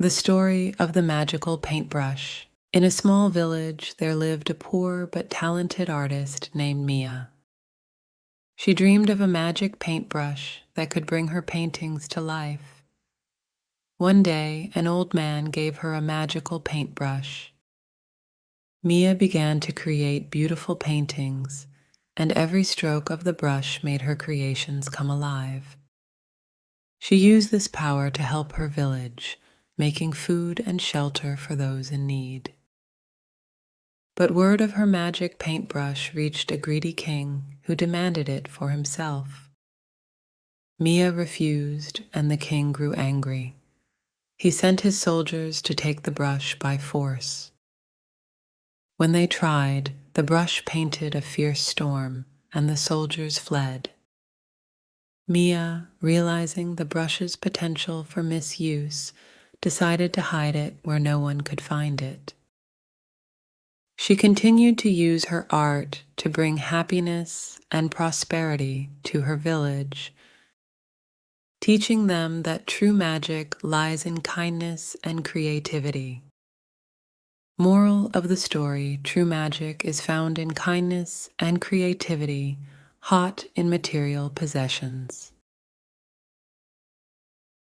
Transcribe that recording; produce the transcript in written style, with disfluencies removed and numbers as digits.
The story of the magical paintbrush. In a small village, there lived a poor but talented artist named Mia. She dreamed of a magic paintbrush that could bring her paintings to life. One day, an old man gave her a magical paintbrush. Mia began to create beautiful paintings, and every stroke of the brush made her creations come alive. She used this power to help her village, making food and shelter for those in need. But word of her magic paintbrush reached a greedy king who demanded it for himself. Mia refused, and the king grew angry. He sent his soldiers to take the brush by force. When they tried, the brush painted a fierce storm, and the soldiers fled. Mia, realizing the brush's potential for misuse, decided to hide it where no one could find it. She continued to use her art to bring happiness and prosperity to her village, teaching them that true magic lies in kindness and creativity. Moral of the story: true magic is found in kindness and creativity, hot in material possessions.